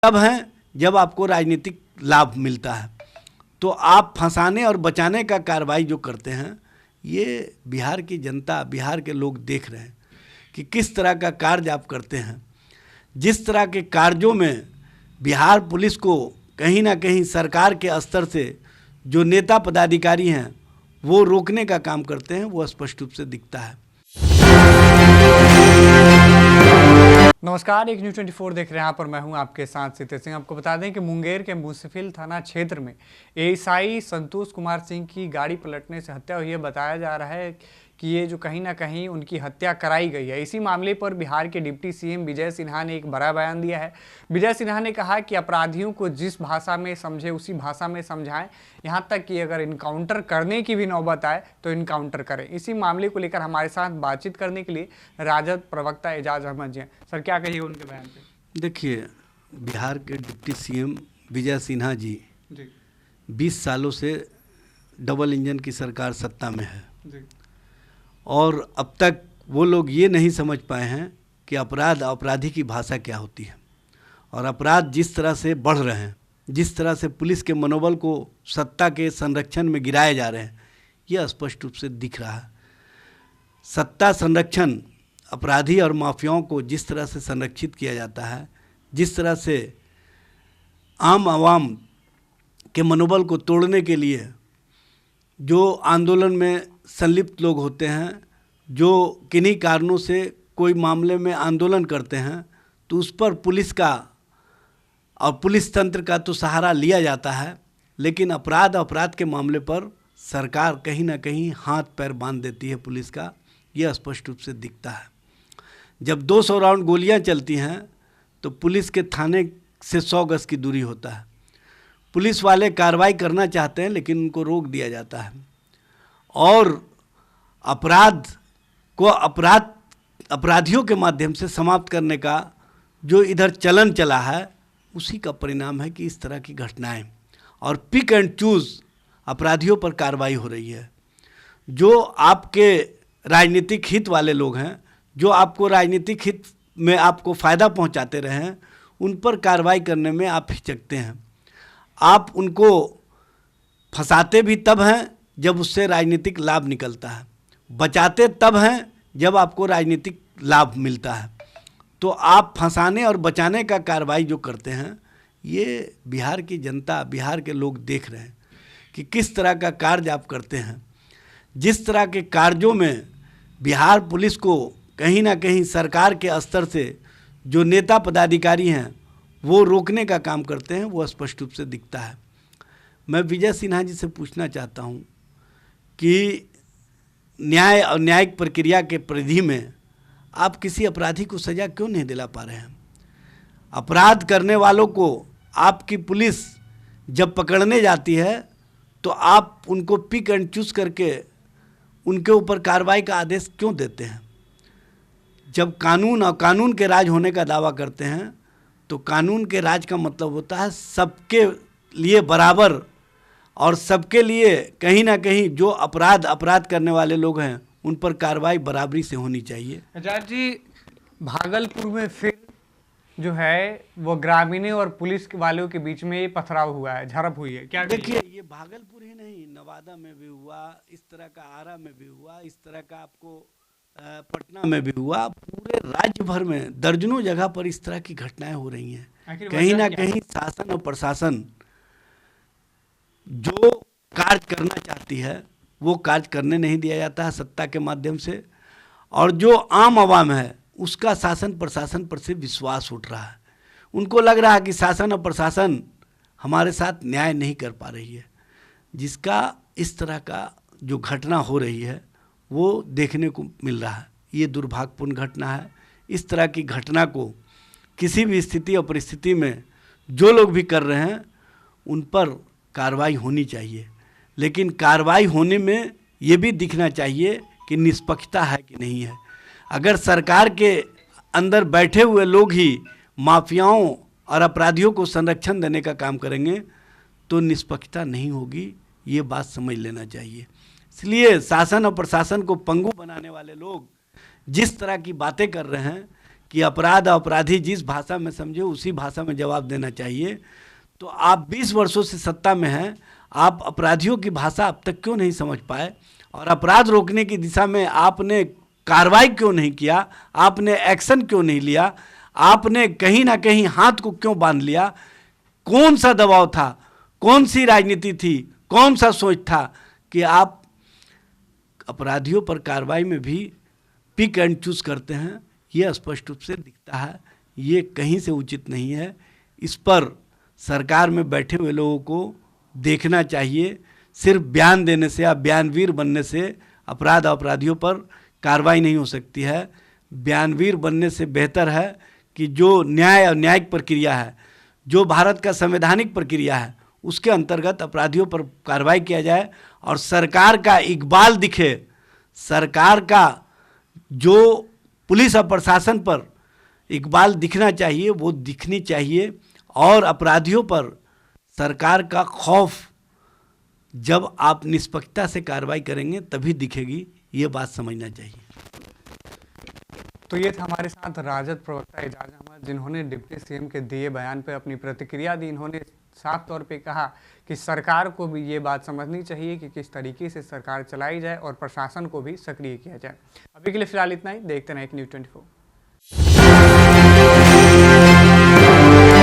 तब हैं जब आपको राजनीतिक लाभ मिलता है। तो आप फंसाने और बचाने का कार्रवाई जो करते हैं, ये बिहार की जनता, बिहार के लोग देख रहे हैं कि किस तरह का कार्य आप करते हैं। जिस तरह के कार्यों में बिहार पुलिस को कहीं ना कहीं सरकार के स्तर से जो नेता पदाधिकारी हैं वो रोकने का काम करते हैं, वो स्पष्ट रूप से दिखता है। नमस्कार, एक न्यूज़ 24 देख रहे हैं। यहाँ पर मैं हूँ आपके साथ सितेश सिंह। आपको बता दें कि मुंगेर के मुंसिफिल थाना क्षेत्र में एएसआई संतोष कुमार सिंह की गाड़ी पलटने से हत्या हुई है। बताया जा रहा है कि ये जो कहीं ना कहीं उनकी हत्या कराई गई है। इसी मामले पर बिहार के डिप्टी सीएम विजय सिन्हा ने एक बड़ा बयान दिया है। विजय सिन्हा ने कहा कि अपराधियों को जिस भाषा में समझे उसी भाषा में समझाएं, यहाँ तक कि अगर इनकाउंटर करने की भी नौबत आए तो इनकाउंटर करें। इसी मामले को लेकर हमारे साथ बातचीत करने के लिए राजद प्रवक्ता एजाज अहमद जी हैं। सर, क्या कहिए उनके बयान पे? देखिए, बिहार के डिप्टी सीएम विजय सिन्हा जी 20 सालों से डबल इंजन की सरकार सत्ता में है और अब तक वो लोग ये नहीं समझ पाए हैं कि अपराधी की भाषा क्या होती है। और अपराध जिस तरह से बढ़ रहे हैं, जिस तरह से पुलिस के मनोबल को सत्ता के संरक्षण में गिराए जा रहे हैं, ये स्पष्ट रूप से दिख रहा है। सत्ता संरक्षण, अपराधी और माफियाओं को जिस तरह से संरक्षित किया जाता है, जिस तरह से आम आवाम के मनोबल को तोड़ने के लिए जो आंदोलन में संलिप्त लोग होते हैं, जो किन्हीं कारणों से कोई मामले में आंदोलन करते हैं, तो उस पर पुलिस का और पुलिस तंत्र का तो सहारा लिया जाता है, लेकिन अपराध के मामले पर सरकार कहीं ना कहीं हाथ पैर बांध देती है पुलिस का। यह स्पष्ट रूप से दिखता है। जब 200 राउंड गोलियां चलती हैं तो पुलिस के थाने से 100 गज की दूरी होता है। पुलिस वाले कार्रवाई करना चाहते हैं लेकिन उनको रोक दिया जाता है। और अपराधियों के माध्यम से समाप्त करने का जो इधर चलन चला है, उसी का परिणाम है कि इस तरह की घटनाएं और पिक एंड चूज अपराधियों पर कार्रवाई हो रही है। जो आपके राजनीतिक हित वाले लोग हैं, जो आपको राजनीतिक हित में आपको फ़ायदा पहुंचाते रहे हैं, उन पर कार्रवाई करने में आप हिचकते हैं। आप उनको फंसाते भी तब हैं जब उससे राजनीतिक लाभ निकलता है, बचाते तब हैं जब आपको राजनीतिक लाभ मिलता है। तो आप फंसाने और बचाने का कार्रवाई जो करते हैं, ये बिहार की जनता, बिहार के लोग देख रहे हैं कि किस तरह का कार्य आप करते हैं। जिस तरह के कार्यों में बिहार पुलिस को कहीं ना कहीं सरकार के स्तर से जो नेता पदाधिकारी हैं वो रोकने का काम करते हैं, वो स्पष्ट रूप से दिखता है। मैं विजय सिन्हा जी से पूछना चाहता हूँ कि न्याय और न्यायिक प्रक्रिया के परिधि में आप किसी अपराधी को सज़ा क्यों नहीं दिला पा रहे हैं? अपराध करने वालों को आपकी पुलिस जब पकड़ने जाती है तो आप उनको पिक एंड चूज करके उनके ऊपर कार्रवाई का आदेश क्यों देते हैं? जब कानून और कानून के राज होने का दावा करते हैं तो कानून के राज का मतलब होता है सबके लिए बराबर, और सबके लिए कहीं ना कहीं जो अपराध करने वाले लोग हैं उन पर कार्रवाई बराबरी से होनी चाहिए। एजाज जी, भागलपुर में फिर जो है वो ग्रामीणों और पुलिस वालों के बीच में पथराव हुआ है, झड़प हुई है। क्या देखिए, ये भागलपुर ही नहीं, नवादा में भी हुआ, इस तरह का आरा में भी हुआ, इस तरह का आपको पटना में भी हुआ। पूरे राज्य भर में दर्जनों जगह पर इस तरह की घटनाएं हो रही हैं। कहीं ना कहीं शासन और प्रशासन जो कार्य करना चाहती है वो कार्य करने नहीं दिया जाता है सत्ता के माध्यम से, और जो आम आवाम है उसका शासन प्रशासन पर से विश्वास उठ रहा है। उनको लग रहा है कि शासन और प्रशासन हमारे साथ न्याय नहीं कर पा रही है, जिसका इस तरह का जो घटना हो रही है वो देखने को मिल रहा है। ये दुर्भाग्यपूर्ण घटना है। इस तरह की घटना को किसी भी स्थिति और परिस्थिति में जो लोग भी कर रहे हैं उन पर कार्रवाई होनी चाहिए, लेकिन कार्रवाई होने में ये भी दिखना चाहिए कि निष्पक्षता है कि नहीं है। अगर सरकार के अंदर बैठे हुए लोग ही माफियाओं और अपराधियों को संरक्षण देने का काम करेंगे तो निष्पक्षता नहीं होगी, ये बात समझ लेना चाहिए। इसलिए शासन और प्रशासन को पंगु बनाने वाले लोग जिस तरह की बातें कर रहे हैं कि अपराध अपराधी जिस भाषा में समझे उसी भाषा में जवाब देना चाहिए। तो आप 20 वर्षों से सत्ता में हैं, आप अपराधियों की भाषा अब तक क्यों नहीं समझ पाए, और अपराध रोकने की दिशा में आपने कार्रवाई क्यों नहीं किया, आपने एक्शन क्यों नहीं लिया, आपने कहीं ना कहीं हाथ को क्यों बांध लिया? कौन सा दबाव था, कौन सी राजनीति थी, कौन सा सोच था कि आप अपराधियों पर कार्रवाई में भी पिक एंड चूज करते हैं? ये स्पष्ट रूप से दिखता है, ये कहीं से उचित नहीं है। इस पर सरकार में बैठे हुए लोगों को देखना चाहिए। सिर्फ बयान देने से या बयानवीर बनने से अपराध अपराधियों पर कार्रवाई नहीं हो सकती है। बयानवीर बनने से बेहतर है कि जो न्याय और न्यायिक प्रक्रिया है, जो भारत का संवैधानिक प्रक्रिया है, उसके अंतर्गत अपराधियों पर कार्रवाई किया जाए और सरकार का इकबाल दिखे। सरकार का जो पुलिस और प्रशासन पर इकबाल दिखना चाहिए वो दिखनी चाहिए, और अपराधियों पर सरकार का खौफ जब आप निष्पक्षता से कार्रवाई करेंगे तभी दिखेगी, ये बात समझना चाहिए। तो ये था हमारे साथ राजद प्रवक्ता एजाज अहमद, जिन्होंने डिप्टी सीएम के दिए बयान पर अपनी प्रतिक्रिया दी। इन्होंने साफ तौर पे कहा कि सरकार को भी ये बात समझनी चाहिए कि किस तरीके से सरकार चलाई जाए और प्रशासन को भी सक्रिय किया जाए। अभी के लिए फिलहाल इतना ही। देखते रहें एक न्यूज़ 24।